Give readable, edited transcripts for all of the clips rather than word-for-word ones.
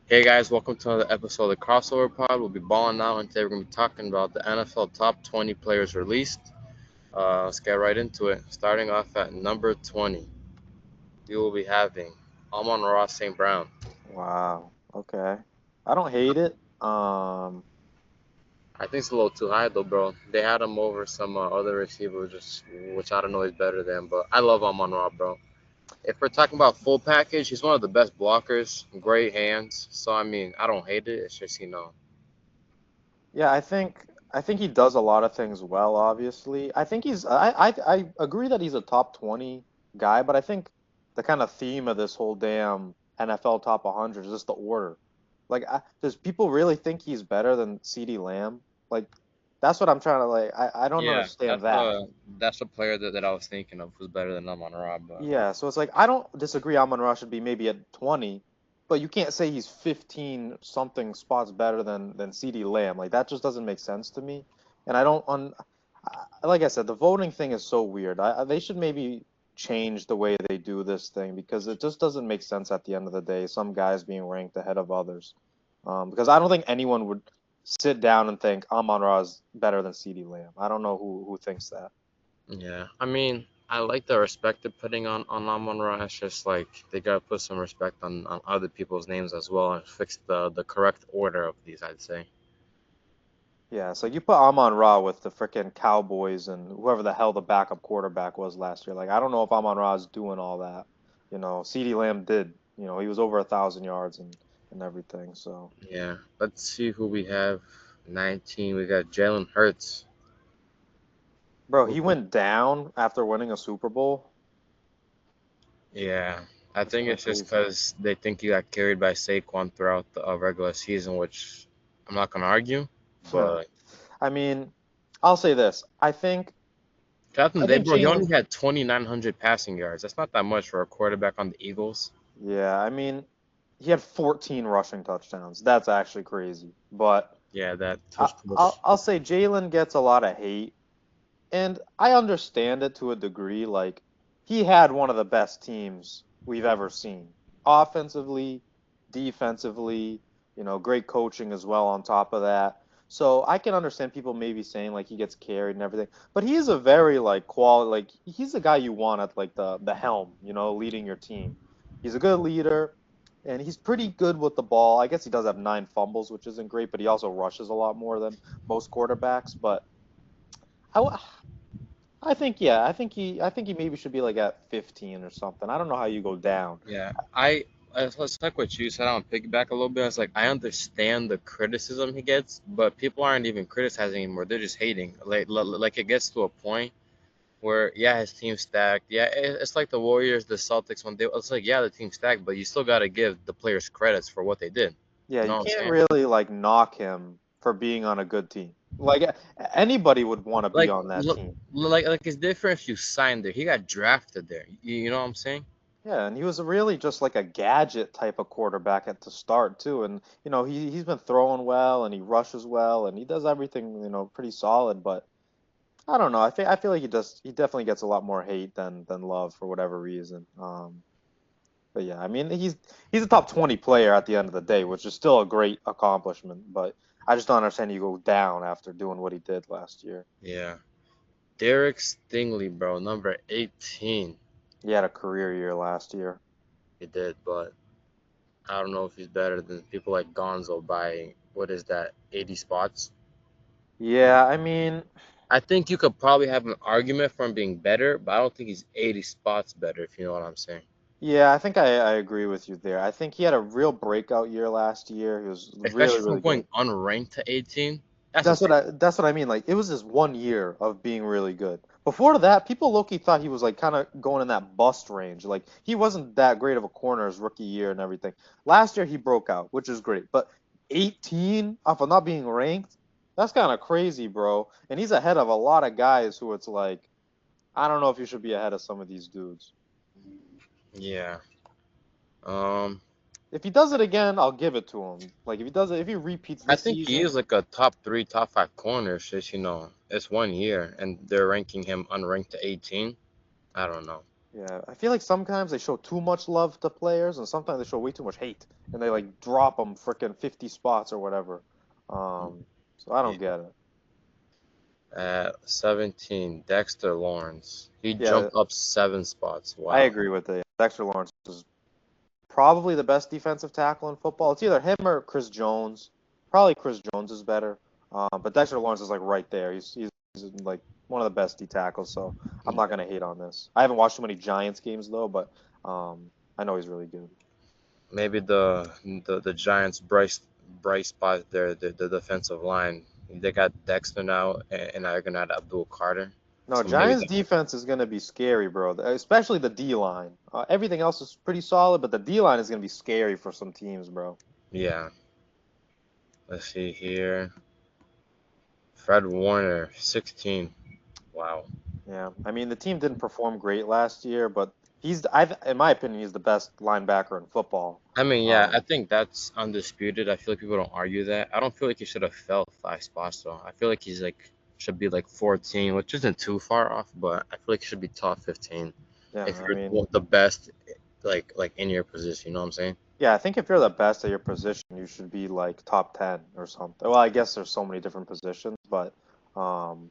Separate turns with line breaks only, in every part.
Hey guys, welcome to another episode of the Crossover Pod. We'll be balling out, and today we're going to be talking about the NFL top 20 players released. Let's get right into it. Starting off at number 20, we will be having Amon-Ra St. Brown.
Wow. Okay. I don't hate it.
I think it's a little too high though, bro. They had him over some other receivers, which I don't know is better than, but I love Amon-Ra, bro. If we're talking about full package, he's one of the best blockers, great hands. So I mean, I don't hate it. It's just
Yeah, I think he does a lot of things well, obviously. I think I agree that he's a top 20 guy, but I think the kind of theme of this whole damn NFL top 100 is just the order. Does people really think he's better than CeeDee Lamb? Like, that's what I'm trying to I don't
yeah,
understand
that's
that.
a player that I was thinking of who's better than Amon-Ra, but.
Yeah, so it's like I don't disagree Amon-Ra should be maybe at 20, but you can't say he's 15 something spots better than CeeDee Lamb. Like that just doesn't make sense to me. And I don't like I said, the voting thing is so weird. They should maybe change the way they do this thing because it just doesn't make sense at the end of the day, some guys being ranked ahead of others. Because I don't think anyone would sit down and think Amon-Ra is better than CeeDee Lamb. I don't know who thinks that.
Yeah, I mean, I like the respect they're putting on Amon-Ra. It's just like they gotta put some respect on other people's names as well and fix the correct order of these, I'd say.
Yeah, so you put Amon Ra with the frickin' Cowboys and whoever the hell the backup quarterback was last year. Like, I don't know if Amon Ra is doing all that. CeeDee Lamb did. He was over 1,000 yards and everything. So,
Yeah, let's see who we have. 19, we got Jalen Hurts.
bro,
Who-
he went down after winning a Super Bowl.
Yeah, I
That's
think
kind of
it's just
crazy.
because they think he got carried by Saquon throughout the regular season, which I'm not gonna argue. But
I mean, I'll say this.
Captain
I
Day,
think
bro, he
Jalen.
only had 2,900 passing yards. That's not that much for a quarterback on the Eagles.
Yeah, I mean, he had 14 rushing touchdowns. That's actually crazy. But
Yeah, that
I,
was too
I'll
much.
I'll say Jalen gets a lot of hate. And I understand it to a degree. Like, he had one of the best teams we've ever seen. Offensively, defensively, great coaching as well on top of that. So I can understand people maybe saying like he gets carried and everything, but he's a very like quality, like he's the guy you want at like the helm, leading your team. He's a good leader, and he's pretty good with the ball. I guess he does have 9 fumbles, which isn't great, but he also rushes a lot more than most quarterbacks. But I, I think he maybe should be like at 15 or something. I don't know how you go down.
Yeah, it's like what you said. I want to piggyback a little bit. It's like I understand the criticism he gets, but people aren't even criticizing anymore. They're just hating. Like it gets to a point where yeah, his team's stacked. Yeah, it's like the Warriors, the Celtics when they. It's like yeah, the team's stacked, but you still got to give the players credits for what they did.
Yeah,
You know
you
what I'm
can't
saying?
really like knock him for being on a good team. Like anybody would want to be
Like
on that
look,
team.
like it's different if you signed there. He got drafted there. You know what I'm saying?
Yeah, and he was really just like a gadget type of quarterback at the start too. And he's been throwing well and he rushes well and he does everything, pretty solid, but I don't know. I feel like he definitely gets a lot more hate than love for whatever reason. But yeah, I mean he's a top 20 player at the end of the day, which is still a great accomplishment. But I just don't understand you go down after doing what he did last year.
Yeah. Derek Stingley, bro, number 18.
He had a career year last year.
He did, but I don't know if he's better than people like Gonzo by what is that, 80 spots.
Yeah, I mean,
I think you could probably have an argument for him being better, but I don't think he's 80 spots better, if you know what I'm saying.
yeah, I think I agree with you there. I think he had a real breakout year last year. He was really,
Especially from
really
going
good.
unranked to 18. That's
That's what
insane.
I mean. Like it was his 1 year of being really good. Before that, people low-key thought he was like kind of going in that bust range. Like he wasn't that great of a corner his rookie year and everything. Last year he broke out, which is great. But 18 off of not being ranked, that's kind of crazy, bro. And he's ahead of a lot of guys who it's like, I don't know if you should be ahead of some of these dudes.
Yeah. Um,
If he does it again, I'll give it to him. Like if he repeats
I
this
think he
season,
is like a top three, top five corner. It's just, it's 1 year and they're ranking him unranked to 18. I don't know.
Yeah, I feel like sometimes they show too much love to players, and sometimes they show way too much hate, and they like drop them freaking 50 spots or whatever. So I
Yeah.
don't get it.
At 17, Dexter Lawrence. He
Yeah,
jumped up 7 spots.
I
Wow.
agree with it. Dexter Lawrence is probably the best defensive tackle in football. It's either him or Chris Jones. Probably Chris Jones is better. But Dexter Lawrence is like right there. He's like one of the best D tackles. So I'm not
Yeah.
gonna hate on this. I haven't watched too many Giants games though, but I know he's really good.
Maybe the Giants bright spot there, the defensive line. They got Dexter now, and now they're gonna add Abdul Carter.
No,
So maybe
Giants
that.
defense is gonna be scary, bro. Especially the D line. Everything else is pretty solid, but the D line is gonna be scary for some teams, bro.
Yeah. Let's see here. Fred Warner, 16. Wow.
Yeah, I mean the team didn't perform great last year, but in my opinion, he's the best linebacker in football.
I mean, yeah, I
Um,
think that's undisputed. I feel like people don't argue that. I don't feel like he should have fell 5 spots though. I feel like he's like should be like 14, which isn't too far off, but I feel like he should be top 15
yeah,
if
I
you're
mean,
the best, like in your position. You know what I'm saying?
yeah, I think if you're the best at your position, you should be like top 10 or something. Well, I guess there's so many different positions, but um,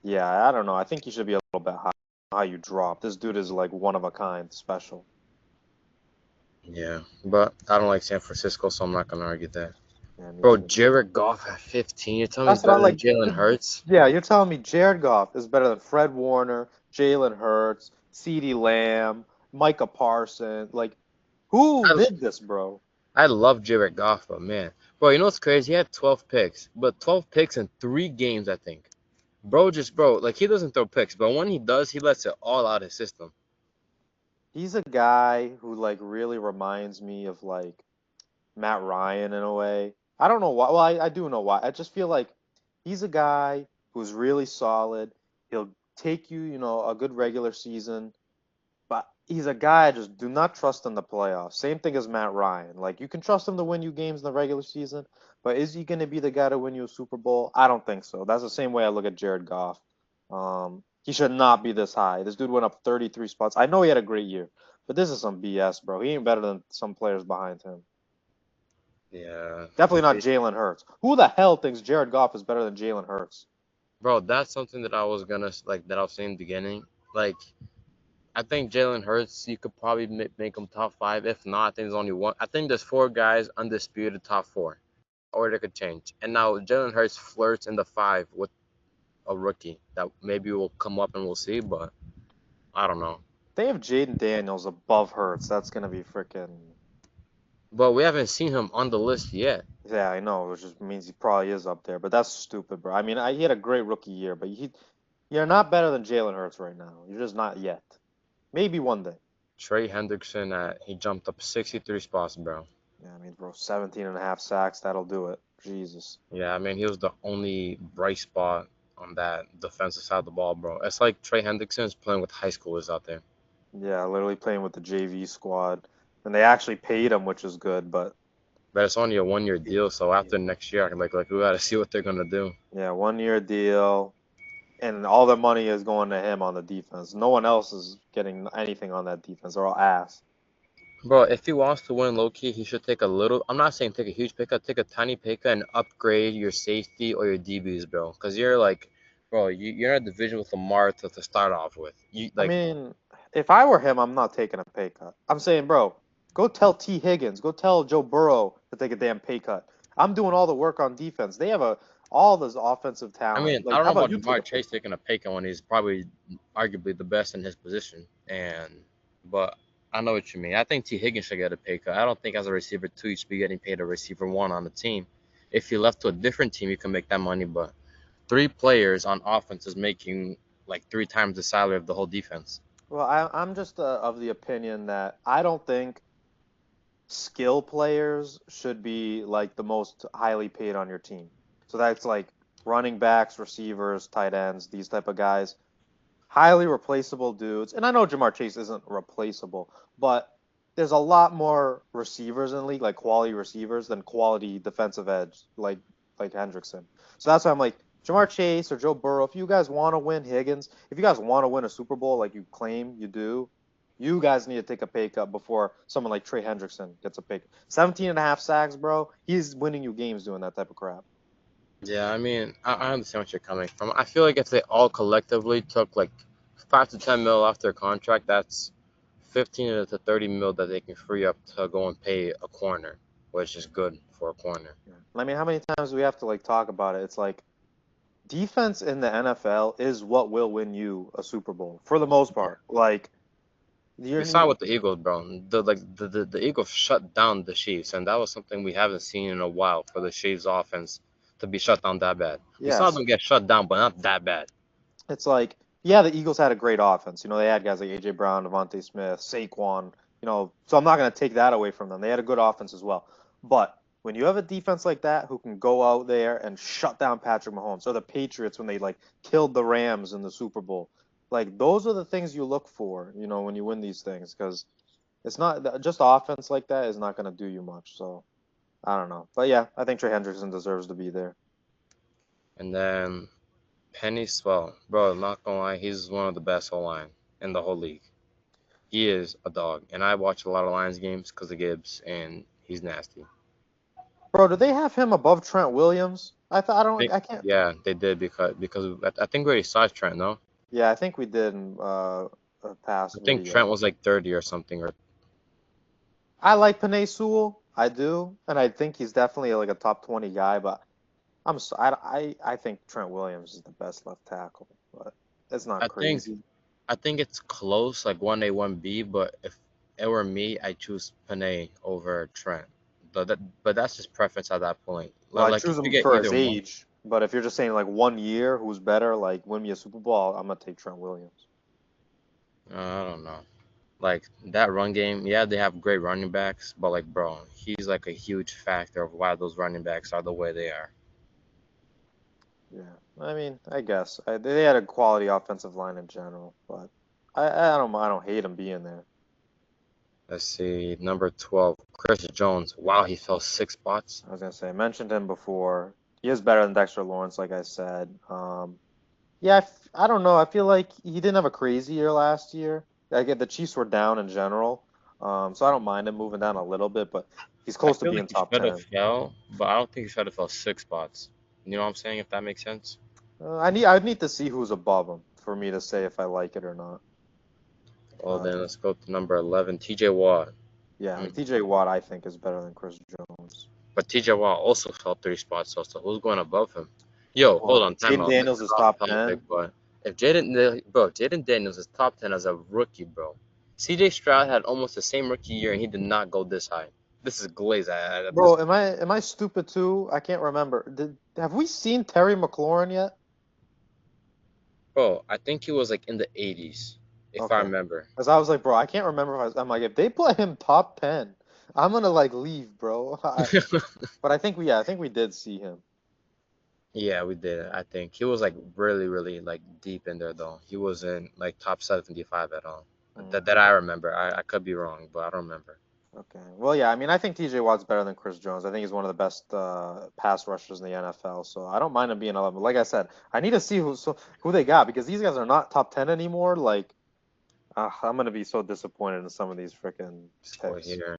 yeah, I don't know. I think you should be a little bit high how you drop. This dude is like one of a kind, special.
Yeah, but I don't like San Francisco, so I'm not gonna argue that.
Yeah, me
Bro,
too.
Jared Goff at 15. You're telling me he's
That's what I
better than
like.
Jalen Hurts?
Yeah, you're telling me Jared Goff is better than Fred Warner, Jalen Hurts, CeeDee Lamb, Micah Parsons. Like, who
I
did this, bro?
I love Jared Goff, but man, bro, you know what's crazy? He had 12 picks, but 12 picks in 3 games, I think. Bro, like he doesn't throw picks, but when he does, he lets it all out his system.
He's a guy who like really reminds me of like Matt Ryan in a way. I don't know why. Well, I do know why. I just feel like he's a guy who's really solid. He'll take you, a good regular season, but he's a guy I just do not trust in the playoffs. Same thing as Matt Ryan. Like you can trust him to win you games in the regular season, but is he going to be the guy to win you a Super Bowl? I don't think so. That's the same way I look at Jared Goff. He should not be this high. This dude went up 33 spots. I know he had a great year, but this is some BS, bro. He ain't better than some players behind him.
Yeah,
Definitely not Jalen Hurts. Who the hell thinks Jared Goff is better than Jalen Hurts?
bro, that's something that I was gonna like that I was saying in the beginning. Like, I think Jalen Hurts, you could probably make him top 5. If not, I think there's only one. I think there's 4 guys undisputed top 4, or they could change. And now Jalen Hurts flirts in the 5 with a rookie that maybe will come up and we'll see, but I don't know.
They have Jaden Daniels above Hurts. That's gonna be freaking.
But we haven't seen him on the list yet.
Yeah, I know, which just means he probably is up there. But that's stupid, bro. I mean, he had a great rookie year, but you're not better than Jalen Hurts right now. You're just not yet. Maybe one day.
Trey Hendrickson, he jumped up 63 spots, bro.
Yeah, I mean, bro, 17 and a half sacks, that'll do it. Jesus.
Yeah, I mean, he was the only bright spot on that defensive side of the ball, bro. It's like Trey Hendrickson is playing with high schoolers out there.
Yeah, literally playing with the JV squad. And they actually paid him, which is good, but
But it's only a 1 year deal, so after next year, like we gotta see what they're gonna do.
yeah, 1 year deal. And all the money is going to him on the defense. No one else is getting anything on that defense. They're all ass.
Bro, if he wants to win low key, he should take a little. I'm not saying take a huge pay cut, take a tiny pay cut and upgrade your safety or your DBs, bro. Because you're like, bro, you're in a division with Lamar to start off with. You
I
like,
mean, if I were him, I'm not taking a pay cut. I'm saying, bro, go tell T. Higgins, go tell Joe Burrow to take a damn pay cut. I'm doing all the work on defense. They have all this offensive
I
talent.
mean, I
Like,
don't
how
know
about
about
you take
Jamar
a pay
Chase
cut?
taking a pay cut when he's probably arguably the best in his position. But I know what you mean. I think T. Higgins should get a pay cut. I don't think as a receiver two, you should be getting paid a receiver one on the team. If you left to a different team, you can make that money. But 3 players on offense is making like 3 times the salary of the whole defense.
Well, I'm just of the opinion that I don't think skill players should be like the most highly paid on your team. So that's like running backs, receivers, tight ends, these type of guys. Highly replaceable dudes. And I know Jamar Chase isn't replaceable, but there's a lot more receivers in the league, like quality receivers, than quality defensive edge, like Hendrickson. So that's why I'm like Jamar Chase or Joe Burrow. If you guys want to win Higgins, if you guys want to win a Super Bowl like you claim you do, You guys need to take a pay cut before someone like Trey Hendrickson gets a pay cut. 17 and a half sacks, bro. He's winning you games doing that type of crap.
Yeah, I mean, I understand what you're coming from. I feel like if they all collectively took like 5 to 10 mil off their contract, that's 15 to 30 mil that they can free up to go and pay a corner, which is good for a corner.
Yeah. I mean, how many times do we have to like talk about it? It's like defense in the NFL is what will win you a Super Bowl for the most
Yeah.
part. Like
We
you're
saw it with the Eagles, bro. The Eagles shut down the Chiefs, and that was something we haven't seen in a while for the Chiefs offense to be shut down that bad. We saw
yes,
them get shut down, but not that bad.
it's like, yeah, the Eagles had a great offense. They had guys like AJ Brown, Devontae Smith, Saquon, so I'm not going to take that away from them. They had a good offense as well. But when you have a defense like that who can go out there and shut down Patrick Mahomes, or the Patriots when they like killed the Rams in the Super Bowl, like those are the things you look for, when you win these things, because it's not just offense like that is not going to do you much. So I don't know. But yeah, I think Trey Hendrickson deserves to be there.
And then Penny Swell, bro, not gonna lie, he's one of the best O line in the whole league. He is a dog, and I watch a lot of Lions games because of Gibbs, and he's nasty.
Bro, do they have him above Trent Williams? I can't.
Yeah, they did because I think we already saw Trent. No,
Yeah, I think we did in a
I
past
think Trent
video.
was like 30 or something. Or
I like Panay Sewell, I do, and I think he's definitely like a top 20 guy. But I think Trent Williams is the best left tackle, but it's not
I think
crazy.
I think it's close, like 1A, 1B. But if it were me, I choose Panay over Trent. But that's just preference at that point.
Well, I
Like
choose
if you
him
get
for
either
his
one,
age, but if you're just saying like 1 year, who's better, like win me a Super Bowl, I'm gonna take Trent Williams.
I don't know. Like that run game, yeah, they have great running backs, but like, bro, he's like a huge factor of why those running backs are the way they are.
Yeah, I mean, I guess they had a quality offensive line in general, but I don't hate him being there.
Let's see, number 12, Chris Jones. Wow, he fell 6 spots.
I was gonna say, I mentioned him before. He is better than Dexter Lawrence, like I said. Yeah, I don't know. I feel like he didn't have a crazy year last year. I get the Chiefs were down in general, so I don't mind him moving down a little bit, but he's
I
close to
feel like
being
he
top
should have
10.
fell, but I don't think he should have fell 6 spots. You know what I'm saying? If that makes sense.
I need to see who's above him for me to say if I like it or not.
Well,
Uh,
then let's go to number 11, T.J. Watt.
yeah, like
Mm.
TJ Watt, I think is better than Chris Jones.
But T.J. Watt also fell 3 spots, so who's going above him? Yo, hold
Well,
on, time
Jaden
out. This
Daniels
is
is
off
top
topic,
10.
but if Jaden Daniels is top 10 as a rookie, bro. C.J. Stroud had almost the same rookie year, and he did not go this high. This is glaze at this
Bro, am
point.
I am I stupid too? I can't remember. Have we seen Terry McLaurin yet?
Bro, I think he was like in the 80s, if I
Okay.
remember.
Because I was like, bro, I can't remember if I'm like, if they put him top 10, I'm gonna like leave, bro. But I think we did see him.
Yeah, we did. I think he was like really, really like deep in there though. He wasn't like top 75 at all.
Mm,
That I remember. I could be wrong, but I don't remember.
okay. Well, yeah, I mean, I think TJ Watt's better than Chris Jones. I think he's one of the best pass rushers in the NFL. So I don't mind him being 11. But like I said, I need to see who they got because these guys are not top 10 anymore. Like, I'm gonna be so disappointed in some of these freaking
Let's go
picks.
here.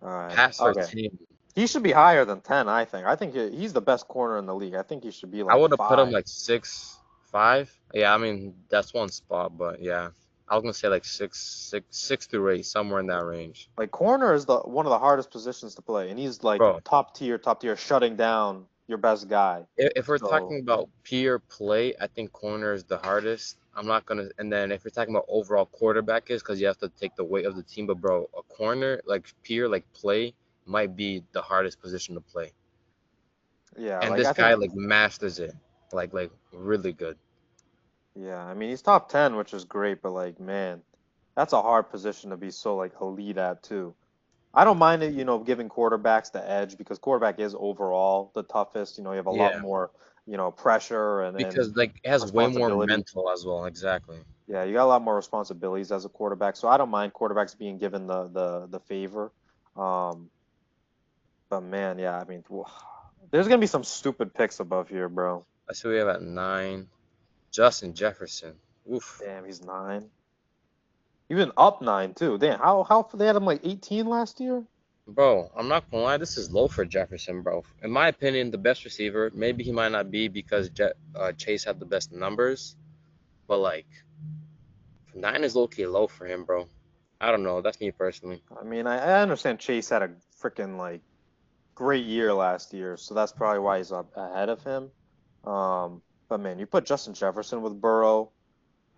All right.
Passer
Okay.
team.
He should be higher than 10, I think. I think he's the best corner in the league. I think he should be
I
like
would have put him
5.
like 6'5". Yeah, I mean that's one spot, but yeah, I was gonna say like 6'6", 6'8", somewhere in that range,
Like corner is the one of the hardest positions to play, and he's like
bro.
top tier, shutting down your best guy.
If we're
So
talking about pure play, I think corner is the hardest. I'm not gonna. And then if you're talking about overall quarterback is because you have to take the weight of the team. But bro, a corner like pure like play might be the hardest position to play.
yeah,
And
like
this
I
guy
think
like masters it, like really good.
yeah, I mean he's top 10, which is great, but like man, that's a hard position to be so like elite at too. I don't mind it, giving quarterbacks the edge because quarterback is overall the toughest. You have a lot
Yeah,
more, pressure and
because like it has way more
responsibility.
mental as well. Exactly.
Yeah, you got a lot more responsibilities as a quarterback, so I don't mind quarterbacks being given the favor. Um, but man, yeah, I mean, there's gonna be some stupid picks above here, bro.
I see we have at 9, Justin Jefferson. Oof.
Damn, he's 9. Even up 9 too. Damn, how they had him like 18 last year?
Bro, I'm not gonna lie, this is low for Jefferson, bro. In my opinion, the best receiver. Maybe he might not be because Chase had the best numbers, but like 9 is low key low for him, bro. I don't know. That's me personally.
I mean, I understand Chase had a freaking like great year last year, so that's probably why he's up ahead of him. But man, you put Justin Jefferson with Burrow,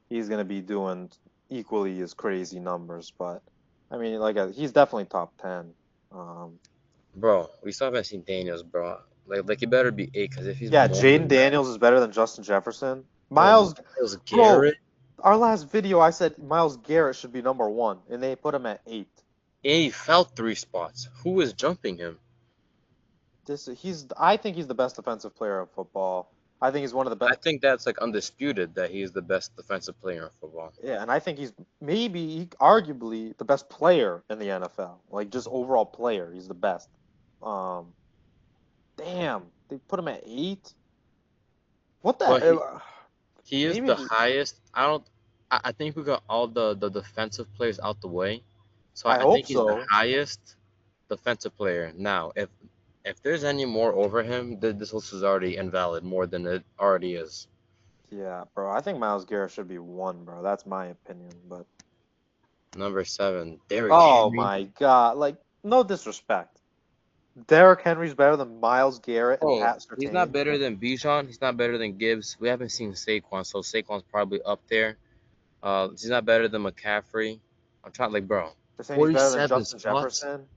he's gonna be doing equally as crazy numbers. But I mean, he's definitely top 10. Um,
Bro, we still haven't seen Daniels, bro. Like he better be 8, because if he's
yeah,
more
Jaden
than that,
Daniels is better than Justin Jefferson.
bro,
Miles,
Miles
bro,
Garrett,
our last video I said Miles Garrett should be number 1, and they put him at 8.
and he fell 3 spots. Who is jumping him?
I think he's the best defensive player of football. I think he's one of the best.
I think that's like undisputed that he is the best defensive player in football.
Yeah, and I think he's arguably the best player in the NFL. Like just overall player, he's the best. Um, damn, they put him at 8. What the?
But he is the
Maybe
highest. I think we got all the defensive players out the way. So
I
I
hope
think he's the
so.
highest defensive player. Now, if there's any more over him, this list is already invalid more than it already is.
Yeah, bro. I think Miles Garrett should be 1, bro. That's my opinion. But
Number 7, Derrick
oh
Henry.
my God, like no disrespect. Derrick Henry's better than Miles Garrett and
Oh,
Pat
he's not
Surtain.
better than Bijan. He's not better than Gibbs. We haven't seen Saquon, so Saquon's probably up there. He's not better than McCaffrey. I'm trying like, bro,
They're saying he's better than
47
Justin
spots.
Jefferson.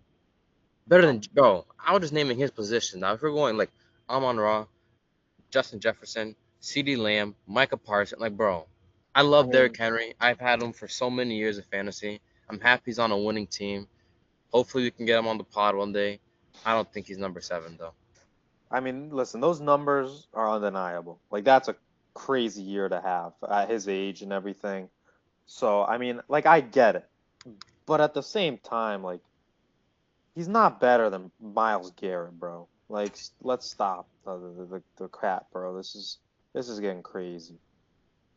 Better
Oh,
than bro. I was just naming his position. Now, if we're going like Amon Ra, Justin Jefferson, C.D. Lamb, Micah Parsons, like, bro, I
I
love Derrick
mean,
Henry. I've had him for so many years of fantasy. I'm happy he's on a winning team. Hopefully, we can get him on the pod one day. I don't think he's number 7 though.
listen, those numbers are undeniable. Like that's a crazy year to have at his age and everything. So, I mean, like I get it. But at the same time, like he's not better than Miles Garrett, bro. Like let's stop the crap, bro. This is getting crazy.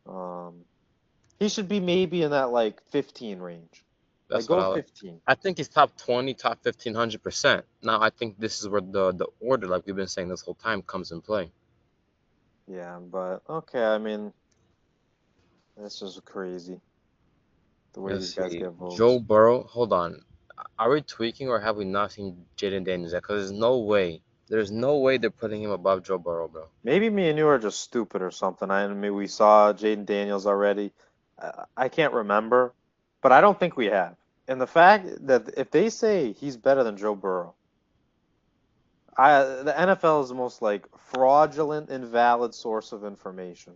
Um, he should be maybe in that like 15 range. Like
That's what
go
I like.
15.
I think he's top 20, top 1500%. Now, I think this is where the order, like we've been saying this whole time, comes in play.
Yeah, but okay, I mean, this is crazy the way
Let's
these guys
see.
get
Joe
votes.
Burrow, hold on. Are we tweaking or have we not seen Jaden Daniels yet? Because there's no way they're putting him above Joe Burrow, bro.
Maybe me and you are just stupid or something. I mean, we saw Jaden Daniels already. I can't remember, but I don't think we have. And the fact that if they say he's better than Joe Burrow, the NFL is the most like fraudulent, invalid source of information.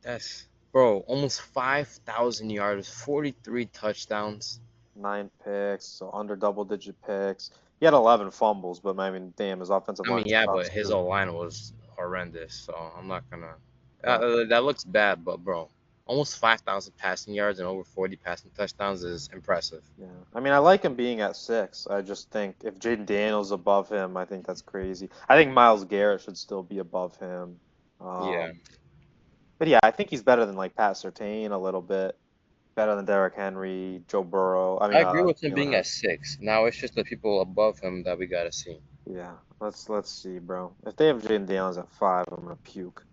That's, bro, almost 5,000 yards, 43 touchdowns.
9 picks, so under double-digit picks. He had 11 fumbles, but I mean, damn, his offensive
I mean,
line
yeah, but
sucks
his
too.
O line was horrendous, so I'm not gonna.
Yeah,
That looks bad, but bro, almost 5,000 passing yards and over 40 passing touchdowns is impressive.
yeah. I mean, I like him being at 6. I just think if Jaden Daniels above him, I think that's crazy. I think Miles Garrett should still be above him.
Yeah,
Um, but yeah, I think he's better than like Pat Surtain a little bit. Better than Derrick Henry, Joe Burrow. I
I
mean,
agree with him
Jalen
being at
Hurts.
6. Now it's just the people above him that we gotta see.
Yeah, let's see, bro. If they have Jaden Daniels at 5, I'm gonna puke.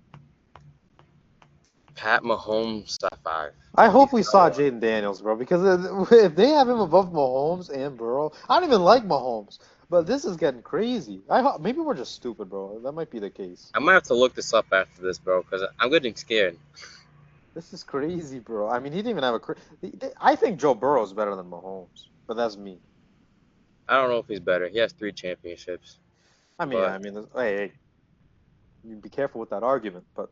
Pat Mahomes at 5.
I
He
hope we
fell
saw
off.
Jaden Daniels, bro, because if they have him above Mahomes and Burrow, I don't even like Mahomes, but this is getting crazy. Maybe we're just stupid, bro. That might be the case.
I might have to look this up after this, bro, because I'm getting scared.
This is crazy, bro. I mean, he didn't even have I think Joe Burrow is better than Mahomes, but that's me.
I don't know if he's better. He has 3 championships,
I mean, yeah,
but
I mean, hey, you be careful with that argument, but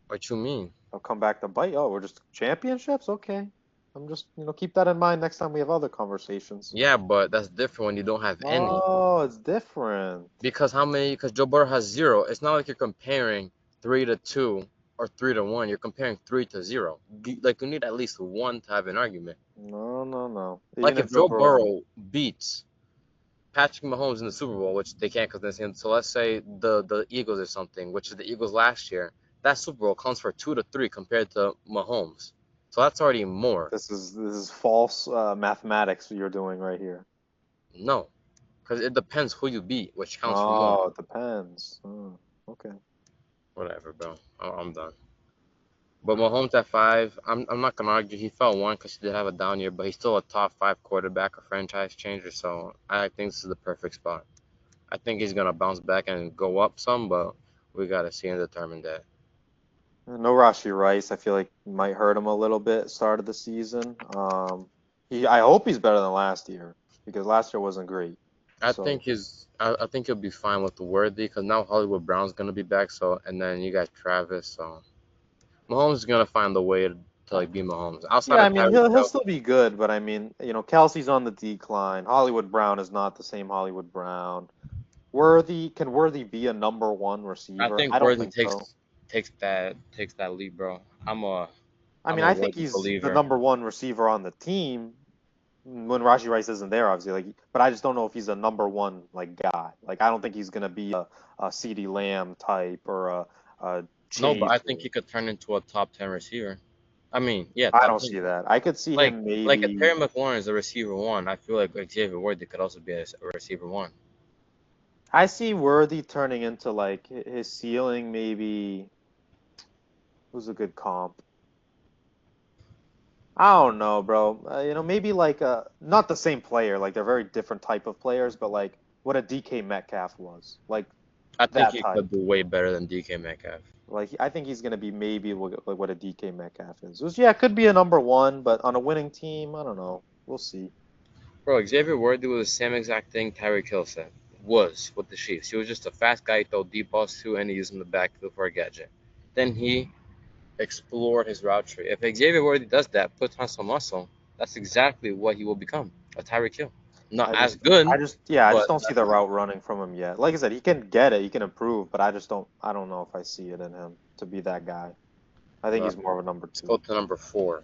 what you mean?
I'll come back to bite. Oh, we're just championships, okay. I'm just keep that in mind next time we have other conversations.
Yeah, but that's different when you don't have any.
Oh, it's different.
Because how many? Because Joe Burrow has 0. It's not like you're comparing 3-2 or 3-1. You're comparing 3-0. Like you need at least one to have an argument.
No, no, no. Even
Like
if
if
Joe
Joe
Burrow's
Burrow beats Patrick Mahomes in the Super Bowl, which they can't because they're so let's say the Eagles or something, which is the Eagles last year. That Super Bowl counts for 2-3 compared to Mahomes. So that's already more.
This is false mathematics you're doing right here.
No, because it depends who you beat, which counts for more.
Oh, it depends. Oh, okay.
Whatever, bro. I'm done. But Mahomes at 5, I'm not gonna argue. He fell one because he did have a down year, but he's still a top 5 quarterback, a franchise changer. So I think this is the perfect spot. I think he's gonna bounce back and go up some, but we gotta see and determine that.
No Rashi Rice. I feel like might hurt him a little bit start of the season. I hope he's better than last year because last year wasn't great. So
I think he'll be fine with the Worthy because now Hollywood Brown's gonna be back. So and then you got Travis. So Mahomes is gonna find the way to like be Mahomes. Outside
yeah, I
of
mean
Tyreek
he'll
Hill,
still be good, but I mean Kelsey's on the decline. Hollywood Brown is not the same Hollywood Brown. Worthy be a number one
I
receiver?
think
I don't
Worthy
think so.
takes that lead, bro.
I
I'm
mean,
a
I think
Worthy
he's the
believer.
number one receiver on the team when Rashi Rice isn't there, obviously. But I just don't know if he's a number one like guy. Like, I don't think he's gonna be a CeeDee Lamb type or a
No, but
Chase.
I think he could turn into a top 10 receiver. I mean, yeah,
I
top
don't
10.
see that. I could see
Like
him
like a
maybe.
Terry McLaurin is a receiver one. I feel like Xavier Worthy could also be a receiver one.
I see Worthy turning into like his ceiling. Maybe who's a good comp? I don't know, bro. Maybe like not the same player. Like they're very different type of players, but like what a DK Metcalf was, like
I think
that
he
type.
could do way better than DK Metcalf.
Like I think he's gonna be maybe what a DK Metcalf is. Which, yeah, could be a number one, but on a winning team, I don't know. We'll see.
Bro, Xavier Worthy was the same exact thing Tyreek Hill said. Was with the Chiefs. He was just a fast guy, throw deep balls to, and he used him in the backfield for a gadget. Then he explored his route tree. If Xavier Worthy does that, puts on some muscle, that's exactly what he will become. A Tyreek Hill. Not
I
as
just,
good,
I just
but
don't see
that's
the route running from him yet. Like I said, he can get it, he can improve, but I don't know if I see it in him to be that guy. I think
no.
he's more of a number
Let's go
two.
to number 4,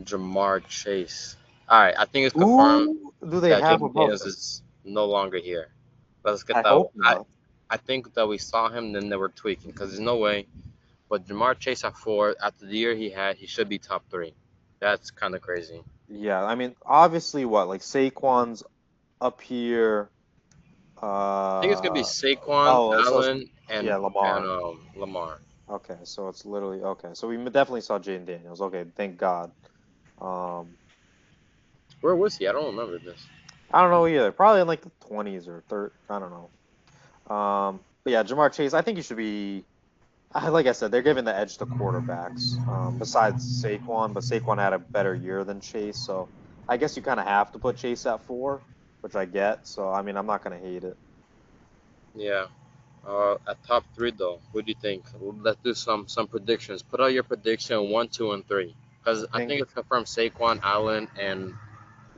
Jamar Chase. All right, I think it's confirmed
Who do they
that
have
Jaden
above
Daniels
him?
is no longer here. Let's get
I
that.
hope not.
I think that we saw him, then they were tweaking because there's no way. But Jamar Chase at 4, after the year he had, he should be top 3. That's kind of crazy.
Yeah, I mean, obviously, what like Saquon's up here.
I think it's gonna be
Uh,
Saquon,
oh,
Allen,
yeah,
and
Lamar.
Lamar.
Okay, so it's literally okay. So we definitely saw Jaden Daniels. Okay, thank God. Um,
Where was he? I don't remember this.
I don't know either. Probably in like the 20s or third. I don't know. But yeah, Jamar Chase. I think he should be. Like I said, they're giving the edge to quarterbacks. Besides Saquon, but Saquon had a better year than Chase, so I guess you kind of have to put Chase at four, which I get. So I mean, I'm not gonna hate it.
Yeah. At top 3 though, what do you think? Let's do some predictions. Put out your prediction 1, 2, and 3.
I
Because I
think
think it's confirmed Saquon, Allen, and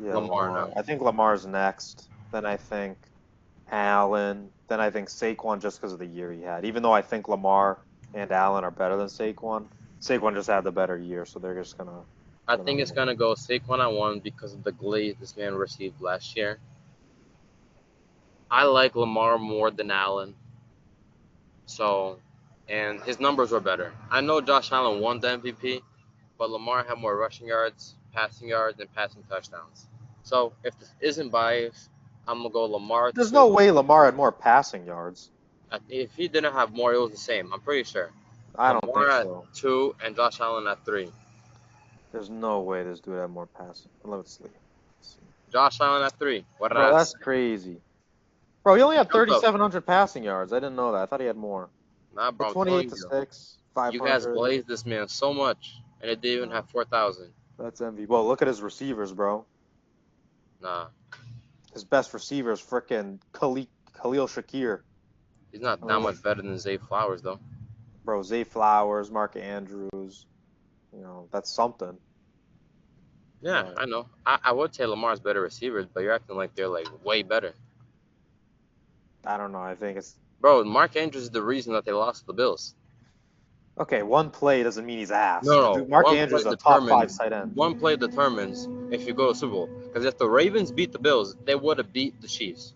yeah,
Lamar now.
Lamar. I think Lamar's next. Then I think Allen. Then I think Saquon just because of the year he had. Even though I think Lamar and Allen are better than Saquon, Saquon just had the better year, so they're just gonna
I
put him
think
at
it's
one.
gonna go Saquon at 1 because of the glaze this man received last year. I like Lamar more than Allen, so and his numbers were better. I know Josh Allen won the MVP, but Lamar had more rushing yards, and passing touchdowns. So if this isn't biased, I'm gonna go Lamar
There's
2.
no way Lamar had more passing yards.
If he didn't have more, it was the same. I'm pretty sure.
I don't
Lamar
think
at
so.
2 and Josh Allen at 3.
There's no way this dude had more passing. Let's see. Let's see.
Josh Allen at 3. What
Bro,
else?
that's crazy. Bro, he only
He
had
jumped up.
3,700 passing yards. I didn't know that. I thought he had more.
Nah,
Like
bro, I'm
28
telling
to
you,
6,
you guys
500.
blazed this man so much, and it didn't even
Nah,
have 4,000.
that's envy. Well, look at his receivers, bro.
Nah,
His best receiver is freaking Khalil Shakir.
he's not
I
that
mean,
much better than Zay Flowers though.
bro, Zay Flowers, Mark Andrews. That's something.
Yeah,
But
I know. I would say Lamar's better receivers, but you're acting like they're like way better.
I don't know. I think it's
Bro, Mark Andrews is the reason that they lost to the Bills.
okay. One play doesn't mean he's ass.
No,
Dude,
no.
Mark Andrews is a top five tight end.
One play determines if you go to Super Bowl. Because if the Ravens beat the Bills, they would have beat the Chiefs.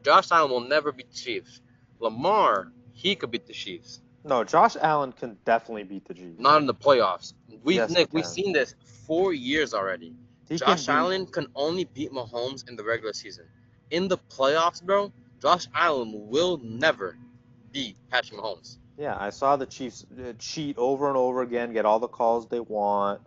Josh Allen will never beat the Chiefs. Lamar, he could beat the Chiefs.
No, Josh Allen can definitely beat the G.
Not in the playoffs.
Yes, he
We've
can.
seen this 4 years already.
He can
Josh
beat.
Allen can only beat Mahomes in the regular season. In the playoffs, bro, Josh Allen will never beat Patrick Mahomes.
Yeah, I saw the Chiefs cheat over and over again, get all the calls they want.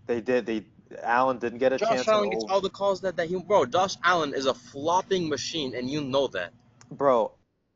They did. Allen didn't get a
Josh
chance in
Allen gets
over.
all the calls that he bro. Josh Allen is a flopping machine, and you know that
Bro,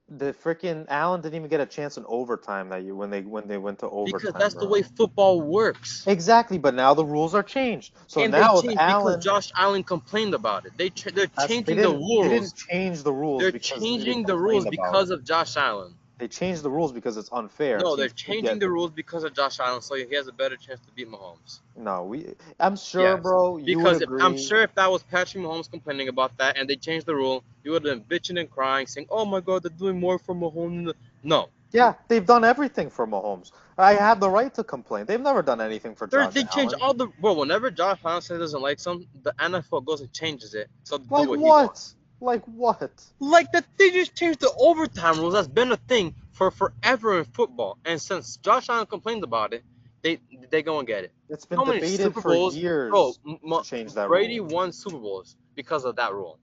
the freaking Allen didn't even get a chance in overtime that year when they went to
because
overtime,
that's the way
bro.
football works.
Exactly, but now the rules are changed. So
And they
now if
changed because
Allen,
Josh Allen complained about it. They're
they
changing the
didn't
rules.
change the rules
They're
because they
changing the rules
complained about it.
because of Josh Allen.
They changed the rules because it's unfair and
No, they're
teams could
changing
get.
the rules because of Josh Allen, so he has a better chance to beat Mahomes.
No, we. I'm sure,
Yes,
bro. You would
because if I'm
agree.
sure if that was Patrick Mahomes complaining about that and they changed the rule, you would have been bitching and crying, saying, "Oh my God, they're doing more for Mahomes." No,
Yeah, they've done everything for Mahomes. I have the right to complain. They've never done anything for Josh
they change
Allen.
all the bro. Whenever Josh Allen says he doesn't like something, the NFL goes and changes it so they do
Like
what he wants.
what? Like what?
Like that, they just changed the overtime rules. That's been a thing for forever in football, and since Josh Allen complained about it, they they go and get it.
It's been
How many
debated
Super
for
Bowls, bro?
years to change that
Brady
rule.
won Super Bowls because of that rule.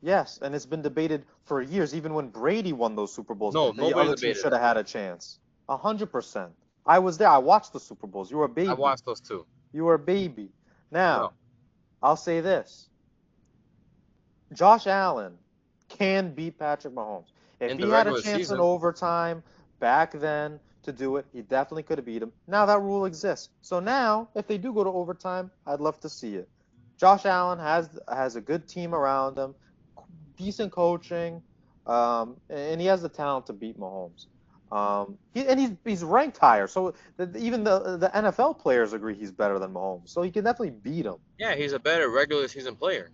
Yes, and it's been debated for years. Even when Brady won those Super Bowls,
No,
the
nobody
other team
debated
should
it.
have had a chance. 100%. I was there. I watched the Super Bowls. You were a
I
baby.
watched those two.
You were a baby. Now,
No,
I'll say this. Josh Allen can beat Patrick Mahomes. If
in
he
the
had a
regular
chance in
season,
overtime back then to do it, he definitely could have beat him. Now that rule exists. So now, if they do go to overtime, I'd love to see it. Josh Allen has a good team around him, decent coaching, and he has the talent to beat Mahomes. He's ranked higher, so even the NFL players agree he's better than Mahomes. So he can definitely beat him.
yeah, he's a better regular season player.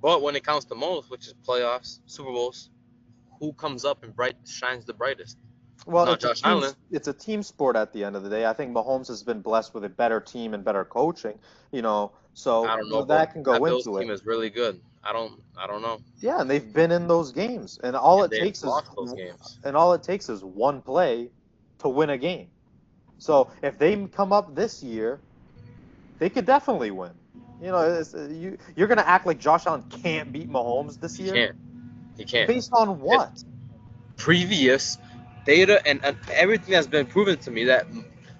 But when it counts to most, which is playoffs, Super Bowls, who comes up and bright shines the brightest?
Well,
Not Josh Allen.
it's a team sport at the end of the day. I think Mahomes has been blessed with a better team and better coaching,
I
so
don't know, bro.
that can go
That Bills
into
team
it.
is really good. I don't know.
Yeah, and they've been in those games,
And they've lost those games.
all it takes is one play to win a game. So if they come up this year, they could definitely win. You're gonna act like Josh Allen can't beat Mahomes this
He
year
can't. He can't.
based on
It's
what?
previous data and everything that's been proven to me that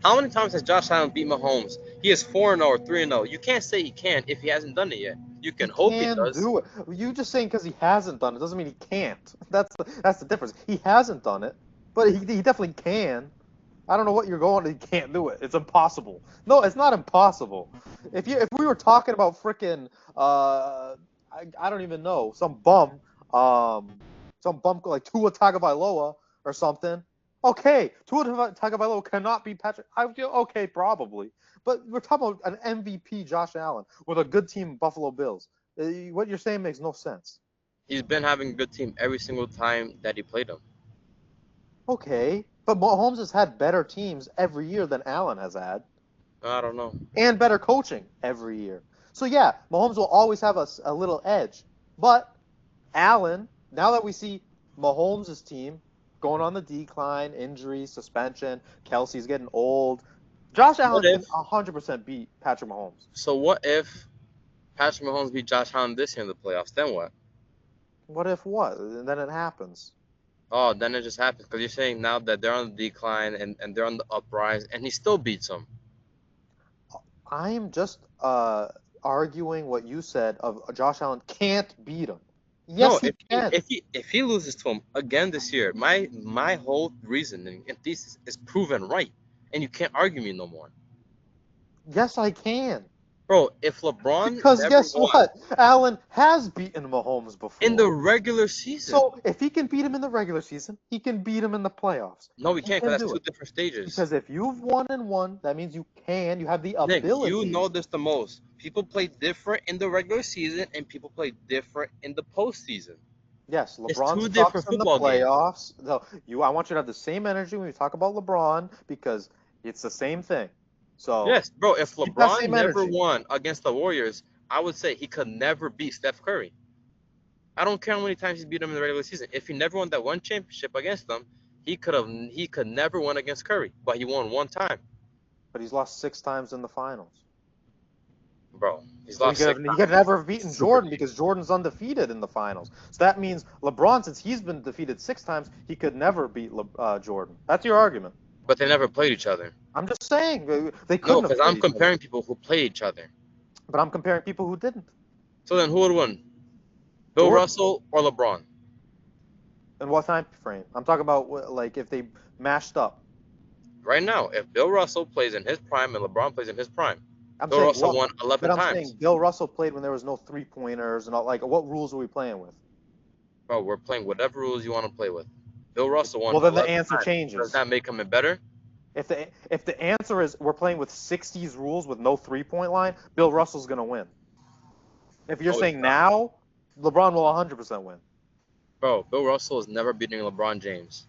how many times has Josh Allen beat Mahomes? He is 4-0 or 3-0. You can't say he can if he hasn't done it yet. You
He
can hope he
can
does.
do it. You just saying because he hasn't done it doesn't mean he can't. That's the difference. He hasn't done it, but he definitely can. I don't know what you're going. He can't do it. It's impossible. No, it's not impossible. If we were talking about freaking I don't even know some bum like Tua Tagovailoa or something. Okay, Tua Tagovailoa cannot be Patrick. I feel okay probably, but we're talking about an MVP Josh Allen with a good team Buffalo Bills. What you're saying makes no sense.
He's been having a good team every single time that he played them.
Okay, but Mahomes has had better teams every year than Allen has had,
I don't know.
and better coaching every year. So yeah, Mahomes will always have a little edge. But Allen, now that we see Mahomes' team going on the decline, injuries, suspension, Kelsey's getting old, Josh
What
Allen can
if?
100% beat Patrick Mahomes.
So what if Patrick Mahomes beat Josh Allen this year in the playoffs? Then what?
What if what? And then it happens.
Oh, then it just happens because you're saying now that they're on the decline and they're on the uprise, and he still beats them.
I'm just arguing what you said of Josh Allen can't beat him.
No,
Yes, he can.
if he loses to him again this year, my whole reasoning and thesis is proven right, and you can't argue me no more,
Yes, I can.
bro. If LeBron
Because
never
guess
won
what? Allen has beaten Mahomes
in the
before.
regular season,
So if he can beat him in the regular season, he can beat him in the playoffs.
no, we
He
can't
can
because that's
do
two
it.
different stages.
Because if you've won and won, that means you have the
Nick, you
ability.
know this the most. People play different in the regular season, and people play different in the postseason.
Yes,
It's
LeBron
two different
sucks in the
football games.
playoffs. So I want you to have the same energy when you talk about LeBron because it's the same thing. So
Yes, bro. If
keep that
LeBron
same
never
energy.
won against the Warriors, I would say he could never beat Steph Curry. I don't care how many times he beat him in the regular season. If he never won that one championship against them, He could never win against Curry, but he won one time,
But he's lost 6 times in the finals.
bro. He's
So he
lost
could
six
have he could
times.
never have beaten
Super
Jordan
cheap.
because Jordan's undefeated in the finals. So that means LeBron, since he's been defeated 6 times, he could never beat Jordan. That's your argument.
But they never played each other.
I'm just saying they
No,
couldn't have
because
played
I'm
each other.
comparing people who played each other.
But I'm comparing people who didn't.
So then who would win? Bill
Jordan.
Russell or LeBron?
In what time frame? I'm talking about like if they mashed up.
Right now, if Bill Russell plays in his prime and LeBron plays in his prime,
I'm
Bill
saying
Russell
what?
won
But
11
I'm saying
times.
Bill Russell played when there was no 3 pointers and all. Like, what rules are we playing with?
Bro, we're playing whatever rules you want to play with. Bill Russell won
Well, then the
11
answer
times. Does
changes.
that make him better?
If the answer is we're playing with 60s rules with no 3 point line, Bill Russell's gonna win. If you're
No, he's
saying
not.
now, LeBron will 100% win.
Bro, Bill Russell is never beating LeBron James.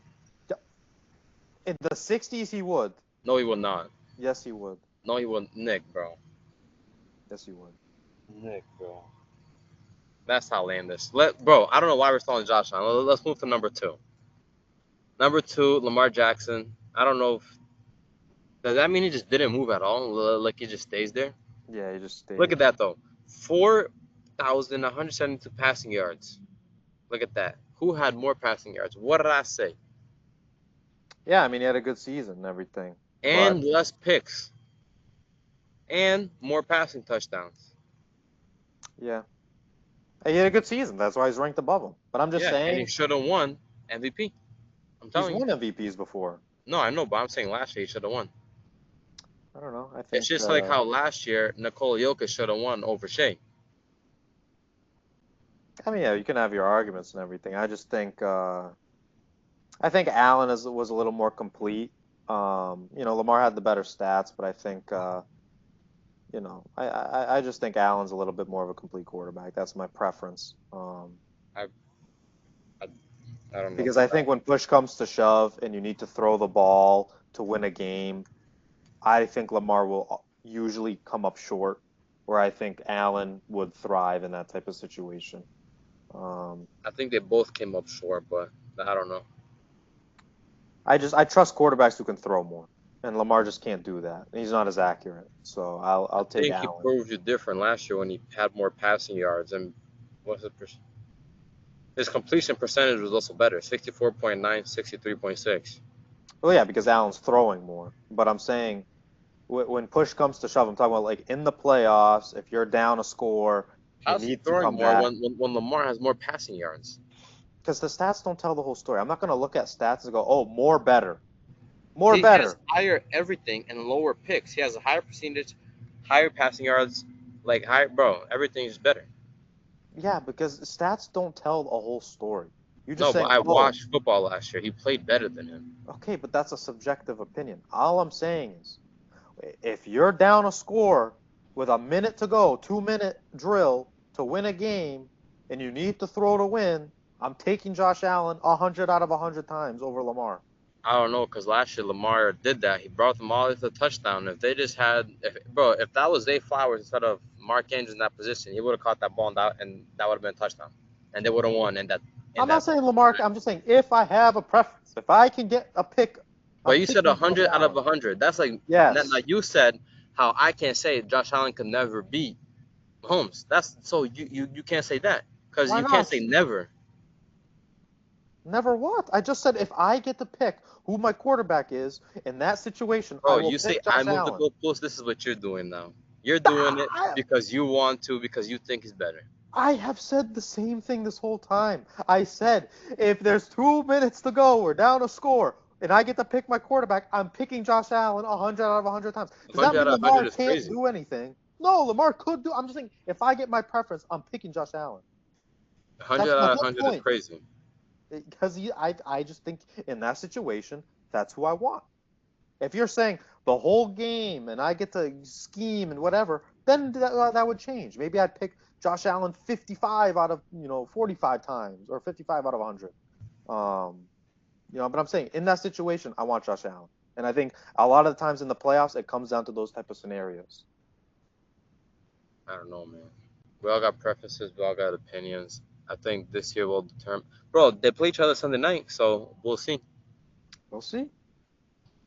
In the 60s, he would.
No, he will not.
Yes, he would.
No, he will. Nick, bro.
Yes, he would.
Nick, bro. That's outlandish. Bro, I don't know why we're stalling Josh Allen. Let's move to number two. Number two, Lamar Jackson. I don't know if does that mean he just didn't move at all? Like he just stays there?
Yeah, he just
Look
stayed.
at that though. 4,172 passing yards. Look at that. Who had more passing yards? What did I say?
Yeah, I mean, he had a good season and everything. But
And less picks. And more passing touchdowns.
yeah, he had a good season. That's why he's ranked above him. But I'm just
Yeah, and he
saying
should have won MVP. I'm
he's
telling you.
won MVPs before.
No, I know, but I'm saying last year he should have won.
I don't know. I
It's
think.
just like how last year Nikola Jokic should have won over Shea.
I mean, yeah, you can have your arguments and everything. I just think. I think Allen was a little more complete. Lamar had the better stats, but I think. I just think Allen's a little bit more of a complete quarterback. That's my preference.
I, I, I don't know
Because
about
I
that.
think when push comes to shove and you need to throw the ball to win a game, I think Lamar will usually come up short, where I think Allen would thrive in that type of situation. Um,
I think they both came up short, but I don't know.
I trust quarterbacks who can throw more, and Lamar just can't do that. He's not as accurate, so
I
I'll take
think he
Allen.
proved you different last year when he had more passing yards and what's the his completion percentage was also better, 64.9, 63.6.
Well, yeah, because Allen's throwing more. But I'm saying when push comes to shove, I'm talking about like in the playoffs, if you're down a score, you
How's he
need to
throwing
come
more
back.
when Lamar has more passing yards?
Because the stats don't tell the whole story. I'm not going to look at stats and go, oh, more better. More
He has
better.
higher everything and lower picks. He has a higher percentage, higher passing yards, like higher, bro. Everything is better.
Yeah, because stats don't tell a whole story. You're just
No, but
saying,
I
oh,
watched football last year. He played better than him.
okay, but that's a subjective opinion. All I'm saying is, if you're down a score with a minute to go, 2 minute drill to win a game, and you need to throw to win, I'm taking Josh Allen 100 out of 100 times over Lamar.
I don't know, cause last year Lamar did that. He brought them all to the touchdown. If they just had, if that was Zay Flowers instead of Mark Andrews in that position, he would have caught that ball and that would have been a touchdown, and they would have won in
I'm not
that.
saying Lamar. I'm just saying if I have a preference, if I can get a pick, I'm
But you said
picking Josh
100 out of
Allen.
100. That's like
Yes.
you said how I can't say Josh Allen could never beat Mahomes. That's so you can't say that because
Why
you can't
not?
say never.
Never what? I just said if I get to pick who my quarterback is in that situation, I
Bro,
will
you say
pick
I
Josh
moved the
Allen.
goalpost. This is what you're doing now. You're doing it
I,
because you want to because you think he's better.
I have said the same thing this whole time. I said if there's 2 minutes to go, we're down a score, and I get to pick my quarterback, I'm picking Josh Allen 100 out of 100 times. Does that
100 out
mean
of
Lamar
100 is
can't
crazy.
do anything? No, Lamar could do. I'm just saying if I get my preference, I'm picking Josh Allen.
100
That's my
out of
whole
100 is
point.
crazy.
Because I just think in that situation, that's who I want. If you're saying the whole game and I get to scheme and whatever, then that would change. Maybe I'd pick Josh Allen 55 out of 45 times or 55 out of 100. But I'm saying in that situation, I want Josh Allen, and I think a lot of the times in the playoffs, it comes down to those type of scenarios.
I don't know, man. We all got preferences. We all got opinions. I think this year will determine. Bro, they play each other Sunday night, so we'll see.
We'll see.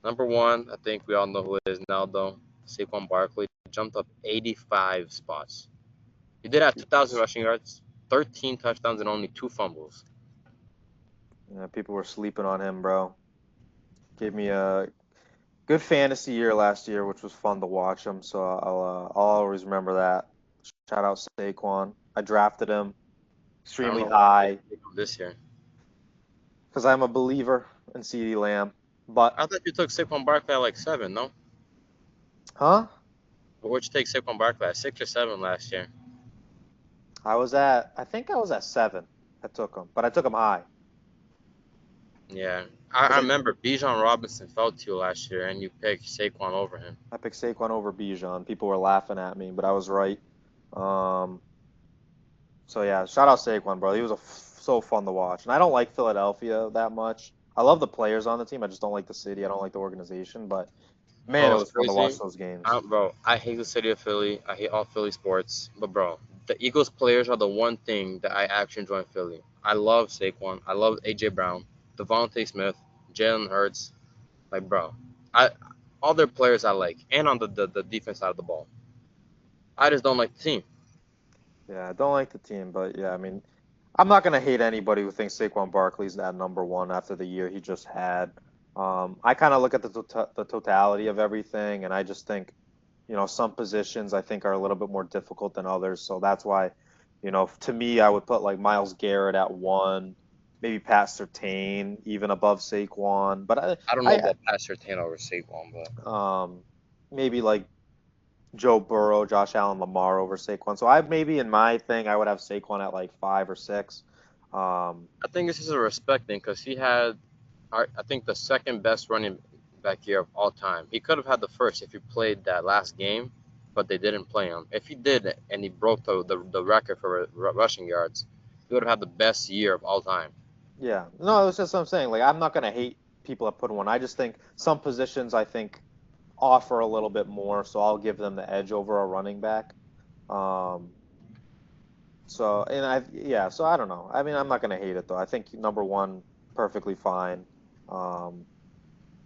Number one, I think we all know who it is now, though. Saquon Barkley jumped up 85 spots. He did have 2,000 rushing yards, 13 touchdowns, and only 2 fumbles.
Yeah, people were sleeping on him, bro. Gave me a good fantasy year last year, which was fun to watch him. So I'll always remember that. Shout out Saquon. I drafted him
I don't
extremely
know why you
high
didn't take him this year.
because I'm a believer in CeeDee Lamb. But
I thought you took Saquon Barkley at like 7, no?
huh?
But what'd you take Saquon Barkley at 6 or 7 last year?
I think I was at 7. I took him, but I took him high
Yeah. I
because
remember Bijan Robinson fell to you last year, and you picked Saquon over him.
I picked Saquon over Bijan. People were laughing at me, but I was right. Um, so yeah, shout out Saquon, bro. He was so fun to watch, and I don't like Philadelphia that much. I love the players on the team. I just don't like the city. I don't like the organization. But man, it
Bro,
was
it's
fun to watch
crazy.
those games.
Bro, I hate the city of Philly. I hate all Philly sports. But bro, the Eagles players are the one thing that I actually enjoy in Philly. I love Saquon. I love AJ Brown, Devontae Smith, Jalen Hurts. Like bro, I all their players I like, and on the defense side of the ball. I just don't like the team.
Yeah, I don't like the team, but yeah, I mean, I'm not gonna hate anybody who thinks Saquon Barkley's at number one after the year he just had. I kind of look at the totality of everything, and I just think, some positions I think are a little bit more difficult than others. So that's why, to me, I would put like Myles Garrett at one, maybe Pat Surtain even above Saquon, but
I don't know about Pat Surtain over Saquon, but
maybe like Joe Burrow, Josh Allen, Lamar over Saquon. So I maybe in my thing I would have Saquon at like 5 or 6. Um,
I think this is a respect thing because he had, I think, the second best running back year of all time. He could have had the first if he played that last game, but they didn't play him. If he did and he broke the record for rushing yards, he would have had the best year of all time.
yeah, no, it's just what I'm saying. Like I'm not gonna hate people that put one. I just think some positions I think offer a little bit more, so I'll give them the edge over a running back. Um, so and yeah, so I don't know. I mean, I'm not gonna hate it though. I think number one perfectly fine. Um,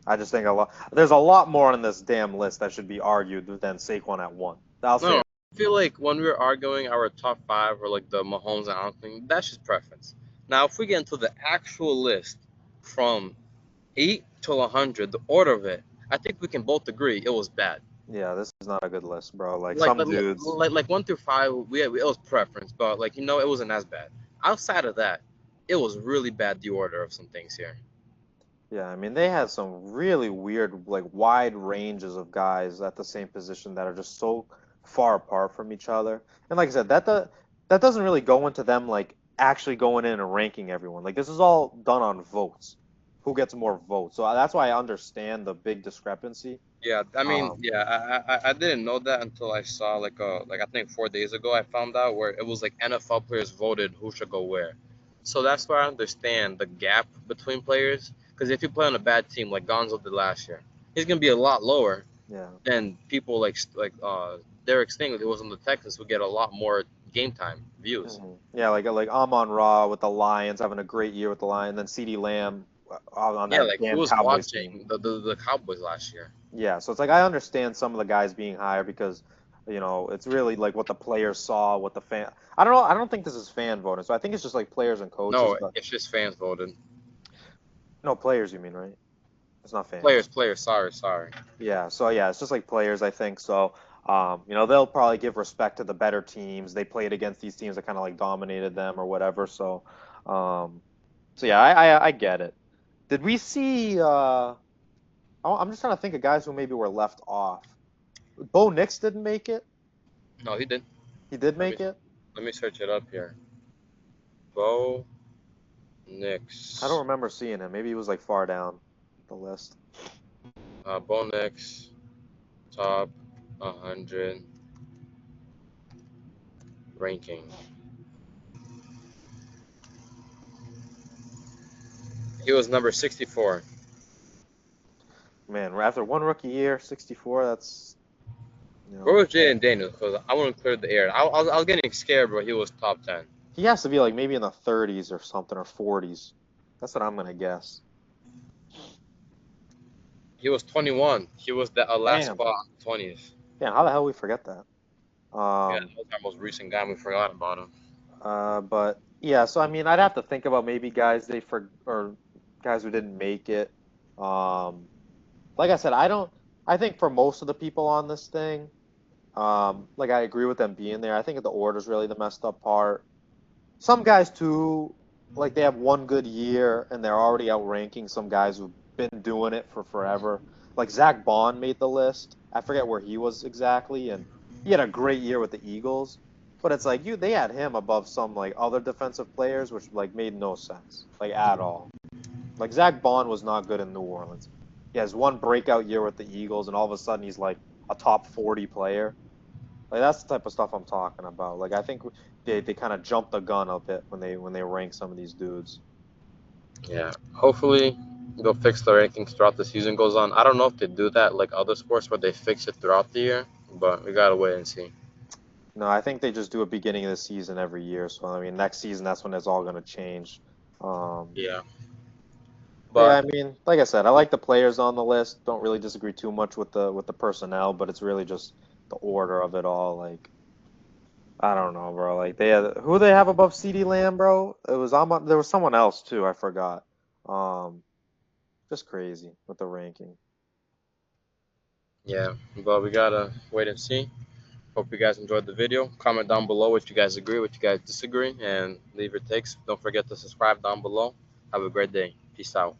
I just think there's a lot more on this damn list that should be argued than Saquon at one. I'll say
No,
it.
I feel like when we were arguing our top five or like the Mahomes and Allen thing, that's just preference. Now, if we get into the actual list from 8 to 100, the order of it, I think we can both agree it was bad.
Yeah, this is not a good list, bro. Like
like
some
like
dudes,
like 1 through 5, it was preference, but like it wasn't as bad. Outside of that, it was really bad the order of some things here.
yeah, I mean they had some really weird, like wide ranges of guys at the same position that are just so far apart from each other. And like I said, that doesn't really go into them like actually going in and ranking everyone. Like this is all done on votes. Who gets more votes? So that's why I understand the big discrepancy.
Yeah, I mean,
Um,
yeah, I didn't know that until I saw like I think 4 days ago I found out where it was like NFL players voted who should go where. So that's where I understand the gap between players. Because if you play on a bad team like Gonzo did last year, he's gonna be a lot lower
yeah.
than people Derek Stingley, who was on the Texans, who get a lot more game time views.
Yeah, like Amon Ra with the Lions having a great year with the Lions, then CeeDee Lamb on
Yeah,
that
like who
damn
was
Cowboys team.
watching the Cowboys last year?
Yeah, so it's like I understand some of the guys being higher because, it's really like what the players saw, what the fan. I don't know. I don't think this is fan voting, so I think it's just like players and coaches.
No,
But
it's just fans voted.
no, players, you mean, right? It's not
Players,
fans.
players. Sorry, sorry.
Yeah, so yeah, it's just like players, I think. So, they'll probably give respect to the better teams. They played against these teams that kind of like dominated them or whatever. Um, so yeah, I get it. Did we see? I'm just trying to think of guys who maybe were left off. Bo Nix didn't make it.
No, he did.
He did
Let me
make it.
let me search it up here. Bo
I don't
Nix.
remember seeing him. Maybe he was like far down the list.
Bo Nix top 100 ranking. He was number 64.
Man, after one rookie year, 64. That's
Where was Jaden Daniels? Because I want to clear the air. I was getting scared, but he was top 10.
he has to be like maybe in the 30s or something or 40s. That's what I'm gonna guess.
He was 21. He was the last
Damn.
spot, 20th.
Damn, how the hell we forget that?
Yeah,
Um,
that was our most recent guy. We forgot about him.
but yeah, so I mean, I'd have to think about maybe guys they for or guys who didn't make it. Um, like I said, I don't. I think for most of the people on this thing, like I agree with them being there. I think the order's really the messed up part. Some guys too, like they have one good year and they're already outranking some guys who've been doing it for forever. Like Zach Bond made the list. I forget where he was exactly, and he had a great year with the Eagles. But it's like they had him above some like other defensive players, which like made no sense, like at all. Like Zach Bond was not good in New Orleans. He has one breakout year with the Eagles, and all of a sudden he's like a top 40 player. Like that's the type of stuff I'm talking about. Like I think they kind of jumped the gun a bit when they rank some of these dudes.
Yeah. Hopefully they'll fix the rankings throughout the season goes on. I don't know if they do that like other sports where they fix it throughout the year, but we gotta wait and see.
No, I think they just do a beginning of the season every year. So I mean, next season that's when it's all gonna change. Um,
Yeah.
but yeah,
But
I mean, like I said, I like the players on the list. Don't really disagree too much with the personnel, but it's really just the order of it all. Like I don't know, bro. Like they had who they have above CD Lamb, bro. It was there was someone else too. I forgot. Um, just crazy with the ranking.
yeah, but we gotta wait and see. Hope you guys enjoyed the video. Comment down below what you guys agree, what you guys disagree, and leave your takes. Don't forget to subscribe down below. Have a great day. Peace out.